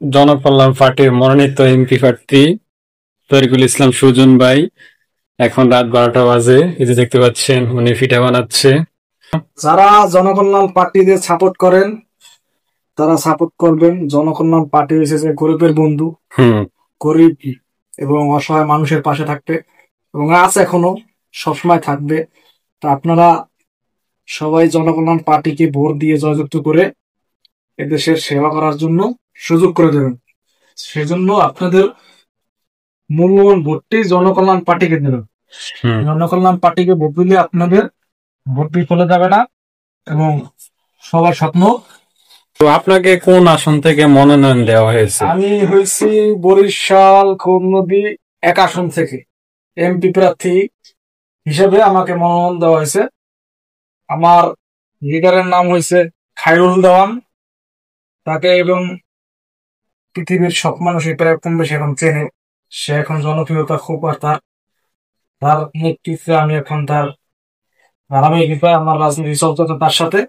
জনকল্যাণ পার্টির মনোনীত এমপি প্রার্থী তরিকুল ইসলাম সুজন ভাই। এখন রাত 12টা বাজে। এই যে দেখতে পাচ্ছেন উনি পিঠা বানাচ্ছে। যারা জনকল্যাণ পার্টিদের সাপোর্ট করেন তারা সাপোর্ট করবেন। জনকল্যাণ পার্টি হয়েছে যে গরিবের বন্ধু, গরিব এবং অসহায় মানুষের পাশে থাকবে এবং আছে এখনো সবসময় থাকবে। তা আপনারা সবাই জনকল্যাণ পার্টিকে ভোট দিয়ে জয়যুক্ত করে এদেশের সেবা করার জন্য সুযোগ করে দেবেন। সেজন্য আপনাদের মূল্যবান ভোটটি জনকল্যাণ পার্টিকে দেবেন। জনকল্যাণ পার্টিকে ভোট দিলে আপনাদের ভোট বিফলে যাবে না এবং সবার স্বপ্ন। তো আপনাকে কোন আসন থেকে মনোনয়ন দেওয়া হয়েছে? আমি হয়েছি বরিশাল নদী 1 আসন থেকে এমপি প্রার্থী হিসেবে আমাকে মনোনয়ন দেওয়া হয়েছে। আমার লিডারের নাম হয়েছে খায়রুল দেওয়ান। তাকে এবং পৃথিবীর সব মানুষই প্রায় কম বেশি এখন চেনে। সে এখন জনপ্রিয়তা খুব, আর তার নেতৃত্বে আমি এখন তার ধারাবাহিকতা আমার রাজনীতি চলতে তার সাথে।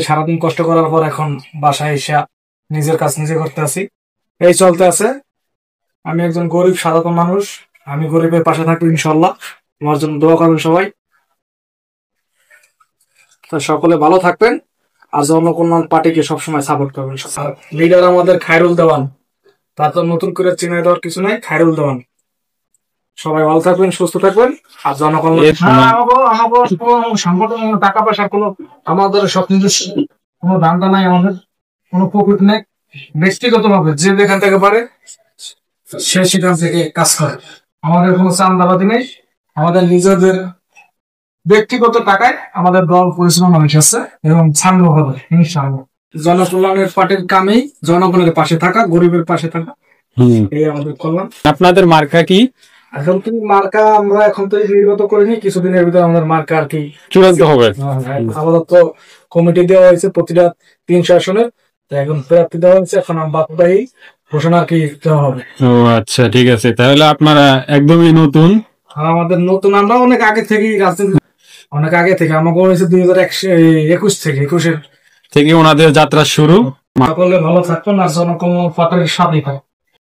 সারাদিন কষ্ট করার পর এখন বাসায় এসে নিজের কাজ নিজে করতে আসি, এই চলতে আছে। আমি একজন গরিব সাধারণ মানুষ, আমি গরিবের পাশে থাকবো ইনশাল্লাহ। আমার জন্য দোয়া করবেন সবাই। তো সকলে ভালো থাকবেন আর জনকল্যাণ পার্টিকে সবসময় সাপোর্ট করবেন। লিডার আমাদের খায়রুল দেওয়ান, তা তো নতুন করে চিনে দেওয়ার কিছু নাই, খায়রুল দেওয়ান। সবাই ভালো থাকবেন, সুস্থ থাকবেন আর জনকল্যাণ সংগঠন টাকা পয়সার কোনো আমাদের সব নিজস্ব কোনো ধান্দা নাই, আমাদের কোনো প্রফিট নেই। ব্যক্তিগত ভাবে যে যেখান থেকে পারে সে সেখান থেকে কাজ করে। আমাদের কোনো চান্দাবাদী নেই, আমাদের নিজেদের ব্যক্তিগত টাকায় আমাদের দল পরিচালনা হয়েছে এবং ছাড়ব হবে ইনশাআল্লাহ। জনকল্যাণের পার্টির কামেই জনগণের পাশে থাকা, গরিবের পাশে থাকা, এই আমাদের কল্যাণ। আপনাদের মার্কা কি? এখন তুমি মার্কা আমরা এখন তো নির্গত করিনি, কিছুদিনের ভিতরে আমাদের মার্কা আর কি চূড়ান্ত হবে। আমাদের তো কমিটি দেওয়া হয়েছে প্রতিটা 300 আসনের, তো এখন প্রার্থী দেওয়া হয়েছে, এখন বাকি ঘোষণা আর কি দেওয়া হবে। ও আচ্ছা, ঠিক আছে। তাহলে আপনারা একদমই নতুন? আমাদের নতুন, আমরা অনেক আগে থেকেই রাজনীতি, অনেক আগে থেকে আমাকে হয়েছে 2021 থেকে 21 থেকে ওনাদের যাত্রা শুরু। সকলে ভালো থাকবেন আর জনকল্যাণ পার্টির সাথেই থাকবেন।